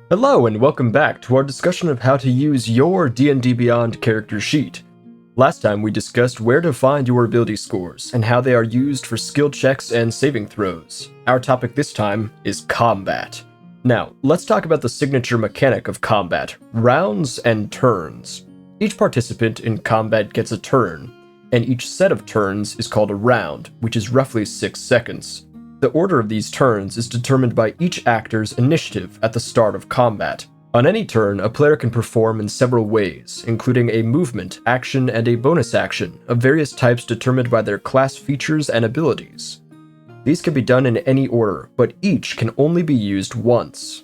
Hello and welcome back to our discussion of how to use your D&D Beyond character sheet. Last time we discussed where to find your ability scores and how they are used for skill checks and saving throws. Our topic this time is combat. Now, let's talk about the signature mechanic of combat, rounds and turns. Each participant in combat gets a turn, and each set of turns is called a round, which is roughly 6 seconds. The order of these turns is determined by each actor's initiative at the start of combat. On any turn, a player can perform in several ways, including a movement, action, and a bonus action of various types determined by their class features and abilities. These can be done in any order, but each can only be used once.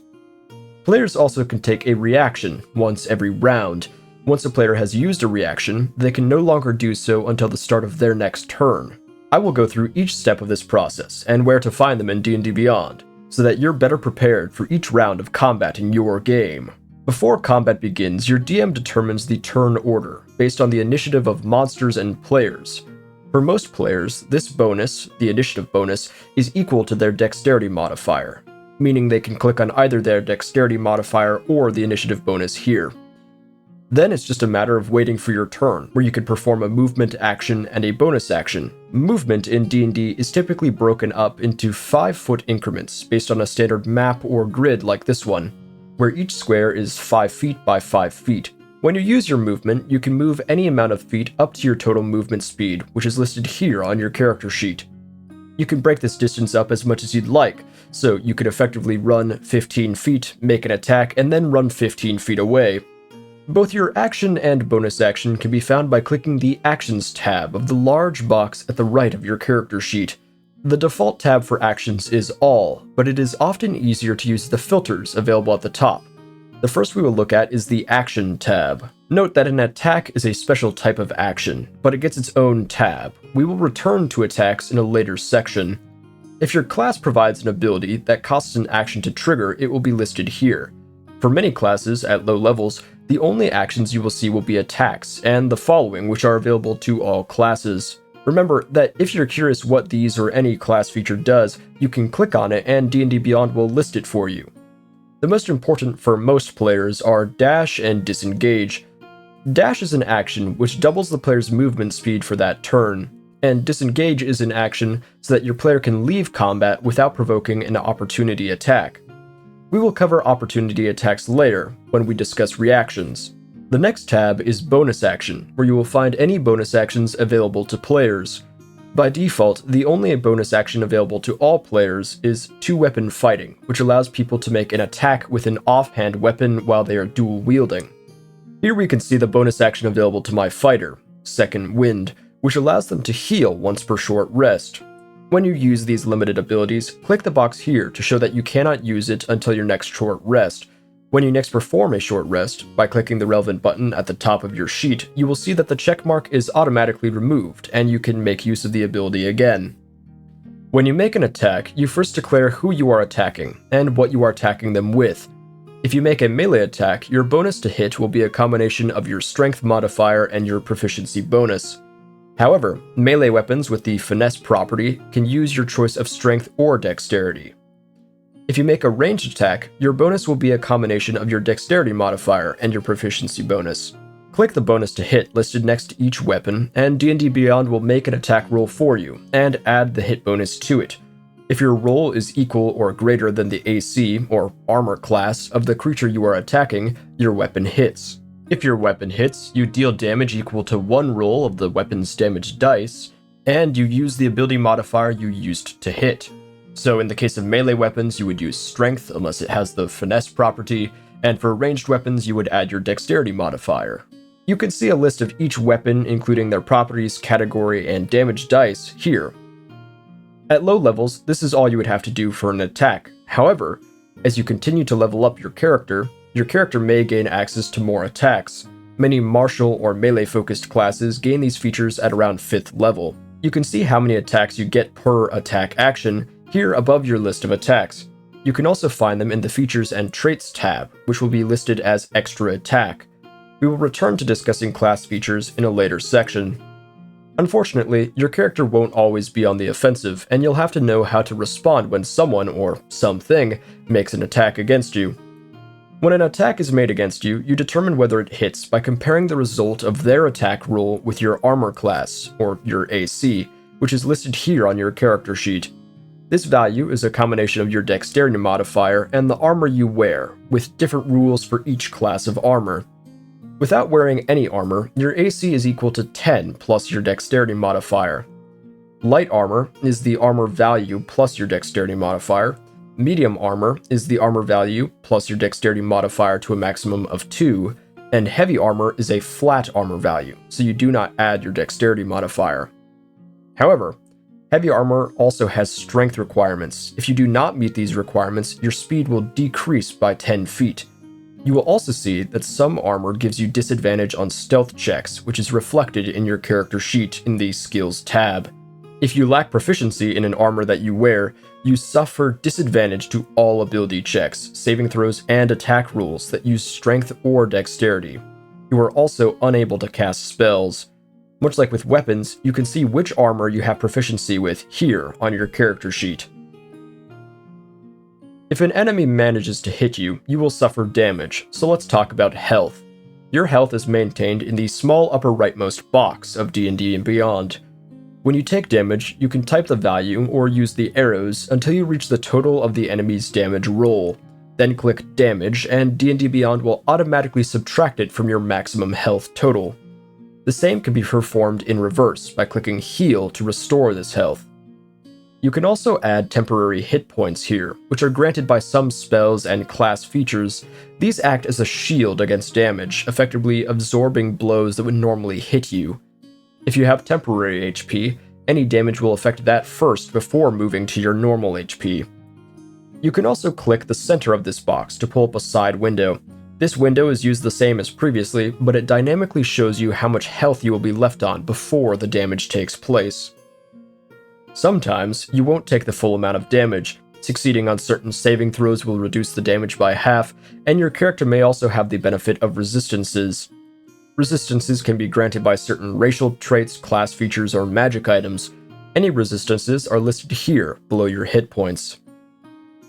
Players also can take a reaction once every round. Once a player has used a reaction, they can no longer do so until the start of their next turn. I will go through each step of this process and where to find them in D&D Beyond, so that you're better prepared for each round of combat in your game. Before combat begins, your DM determines the turn order, based on the initiative of monsters and players. For most players, this bonus, the initiative bonus, is equal to their dexterity modifier, meaning they can click on either their dexterity modifier or the initiative bonus here. Then it's just a matter of waiting for your turn, where you can perform a movement action and a bonus action. Movement in D&D is typically broken up into 5-foot increments based on a standard map or grid like this one, where each square is 5 feet by 5 feet. When you use your movement, you can move any amount of feet up to your total movement speed, which is listed here on your character sheet. You can break this distance up as much as you'd like, so you could effectively run 15 feet, make an attack, and then run 15 feet away. Both your action and bonus action can be found by clicking the Actions tab of the large box at the right of your character sheet. The default tab for actions is All, but it is often easier to use the filters available at the top. The first we will look at is the Action tab. Note that an attack is a special type of action, but it gets its own tab. We will return to attacks in a later section. If your class provides an ability that costs an action to trigger, it will be listed here. For many classes at low levels, the only actions you will see will be attacks, and the following, which are available to all classes. Remember that if you're curious what these or any class feature does, you can click on it and D&D Beyond will list it for you. The most important for most players are Dash and Disengage. Dash is an action which doubles the player's movement speed for that turn, and Disengage is an action so that your player can leave combat without provoking an opportunity attack. We will cover opportunity attacks later, when we discuss reactions. The next tab is Bonus Action, where you will find any bonus actions available to players. By default, the only bonus action available to all players is two-weapon fighting, which allows people to make an attack with an offhand weapon while they are dual-wielding. Here we can see the bonus action available to my fighter, Second Wind, which allows them to heal once per short rest. When you use these limited abilities, click the box here to show that you cannot use it until your next short rest. When you next perform a short rest, by clicking the relevant button at the top of your sheet, you will see that the checkmark is automatically removed, and you can make use of the ability again. When you make an attack, you first declare who you are attacking, and what you are attacking them with. If you make a melee attack, your bonus to hit will be a combination of your strength modifier and your proficiency bonus. However, melee weapons with the finesse property can use your choice of strength or dexterity. If you make a ranged attack, your bonus will be a combination of your dexterity modifier and your proficiency bonus. Click the bonus to hit listed next to each weapon, and D&D Beyond will make an attack roll for you, and add the hit bonus to it. If your roll is equal or greater than the AC, or armor class, of the creature you are attacking, your weapon hits. If your weapon hits, you deal damage equal to 1 roll of the weapon's damage dice, and you use the ability modifier you used to hit. So in the case of melee weapons, you would use strength unless it has the finesse property, and for ranged weapons, you would add your dexterity modifier. You can see a list of each weapon, including their properties, category, and damage dice, here. At low levels, this is all you would have to do for an attack. However, as you continue to level up your character may gain access to more attacks. Many martial or melee-focused classes gain these features at around 5th level. You can see how many attacks you get per attack action here above your list of attacks. You can also find them in the Features and Traits tab, which will be listed as Extra Attack. We will return to discussing class features in a later section. Unfortunately, your character won't always be on the offensive, and you'll have to know how to respond when someone or something makes an attack against you. When an attack is made against you, you determine whether it hits by comparing the result of their attack roll with your armor class, or your AC, which is listed here on your character sheet. This value is a combination of your dexterity modifier and the armor you wear, with different rules for each class of armor. Without wearing any armor, your AC is equal to 10 plus your dexterity modifier. Light armor is the armor value plus your dexterity modifier. Medium armor is the armor value plus your dexterity modifier to a maximum of 2, and heavy armor is a flat armor value, so you do not add your dexterity modifier. However, heavy armor also has strength requirements. If you do not meet these requirements, your speed will decrease by 10 feet. You will also see that some armor gives you disadvantage on stealth checks, which is reflected in your character sheet in the Skills tab. If you lack proficiency in an armor that you wear, you suffer disadvantage to all ability checks, saving throws, and attack rules that use strength or dexterity. You are also unable to cast spells. Much like with weapons, you can see which armor you have proficiency with here on your character sheet. If an enemy manages to hit you, you will suffer damage, so let's talk about health. Your health is maintained in the small upper rightmost box of D&D Beyond. When you take damage, you can type the value or use the arrows until you reach the total of the enemy's damage roll. Then click Damage, and D&D Beyond will automatically subtract it from your maximum health total. The same can be performed in reverse by clicking Heal to restore this health. You can also add temporary hit points here, which are granted by some spells and class features. These act as a shield against damage, effectively absorbing blows that would normally hit you. If you have temporary HP, any damage will affect that first before moving to your normal HP. You can also click the center of this box to pull up a side window. This window is used the same as previously, but it dynamically shows you how much health you will be left on before the damage takes place. Sometimes, you won't take the full amount of damage. Succeeding on certain saving throws will reduce the damage by half, and your character may also have the benefit of resistances. Resistances can be granted by certain racial traits, class features, or magic items. Any resistances are listed here, below your hit points.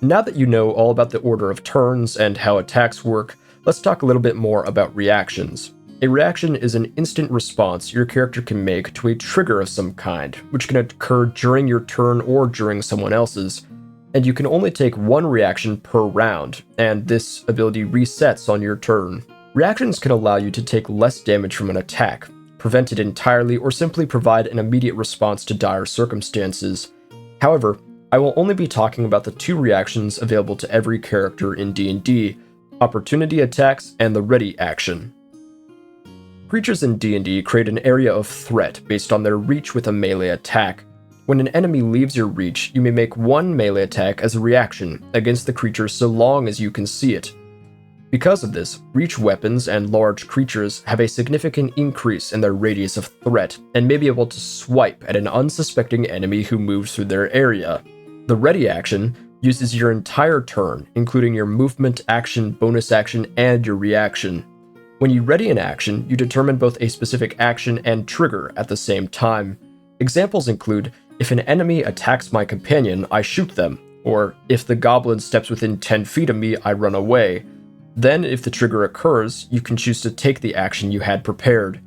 Now that you know all about the order of turns and how attacks work, let's talk a little bit more about reactions. A reaction is an instant response your character can make to a trigger of some kind, which can occur during your turn or during someone else's, and you can only take one reaction per round, and this ability resets on your turn. Reactions can allow you to take less damage from an attack, prevent it entirely, or simply provide an immediate response to dire circumstances. However, I will only be talking about the two reactions available to every character in D&D, opportunity attacks and the ready action. Creatures in D&D create an area of threat based on their reach with a melee attack. When an enemy leaves your reach, you may make one melee attack as a reaction against the creature so long as you can see it. Because of this, reach weapons and large creatures have a significant increase in their radius of threat and may be able to swipe at an unsuspecting enemy who moves through their area. The ready action uses your entire turn, including your movement, action, bonus action, and your reaction. When you ready an action, you determine both a specific action and trigger at the same time. Examples include, if an enemy attacks my companion, I shoot them, or if the goblin steps within 10 feet of me, I run away. Then, if the trigger occurs, you can choose to take the action you had prepared.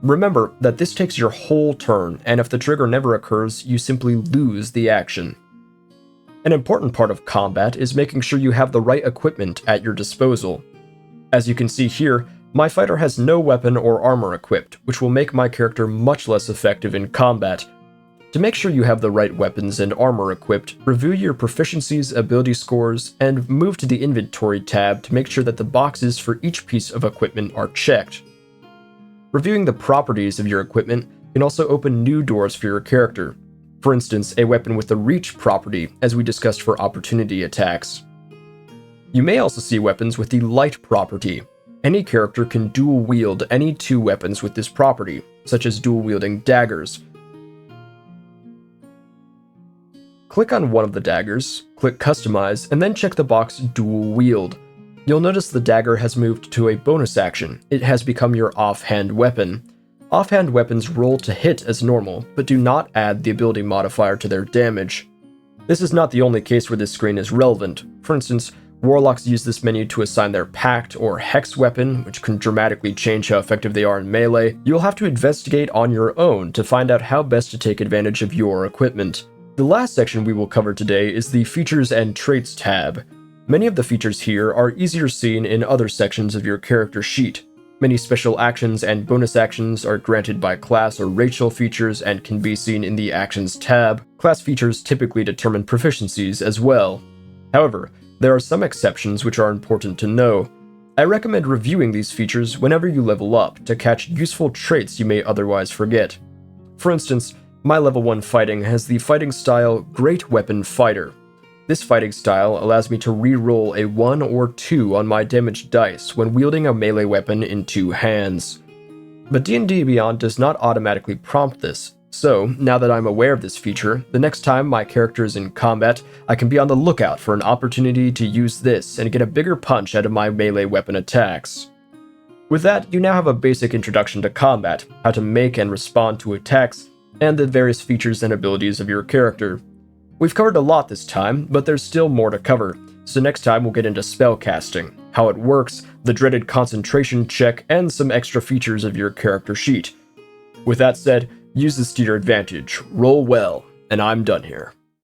Remember that this takes your whole turn, and if the trigger never occurs, you simply lose the action. An important part of combat is making sure you have the right equipment at your disposal. As you can see here, my fighter has no weapon or armor equipped, which will make my character much less effective in combat. To make sure you have the right weapons and armor equipped, review your proficiencies, ability scores, and move to the inventory tab to make sure that the boxes for each piece of equipment are checked. Reviewing the properties of your equipment can also open new doors for your character. For instance, a weapon with the reach property, as we discussed for opportunity attacks. You may also see weapons with the light property. Any character can dual wield any two weapons with this property, such as dual wielding daggers. Click on one of the daggers, click Customize, and then check the box Dual Wield. You'll notice the dagger has moved to a bonus action. It has become your offhand weapon. Offhand weapons roll to hit as normal, but do not add the ability modifier to their damage. This is not the only case where this screen is relevant. For instance, Warlocks use this menu to assign their pact or hex weapon, which can dramatically change how effective they are in melee. You'll have to investigate on your own to find out how best to take advantage of your equipment. The last section we will cover today is the Features and Traits tab. Many of the features here are easier seen in other sections of your character sheet. Many special actions and bonus actions are granted by class or racial features and can be seen in the Actions tab. Class features typically determine proficiencies as well. However, there are some exceptions which are important to know. I recommend reviewing these features whenever you level up to catch useful traits you may otherwise forget. For instance, my level 1 fighting has the fighting style Great Weapon Fighter. This fighting style allows me to re-roll a 1 or 2 on my damage dice when wielding a melee weapon in 2 hands. But D&D Beyond does not automatically prompt this, so now that I'm aware of this feature, the next time my character is in combat, I can be on the lookout for an opportunity to use this and get a bigger punch out of my melee weapon attacks. With that, you now have a basic introduction to combat, how to make and respond to attacks, and the various features and abilities of your character. We've covered a lot this time, but there's still more to cover, so next time we'll get into spellcasting, how it works, the dreaded concentration check, and some extra features of your character sheet. With that said, use this to your advantage, roll well, and I'm done here.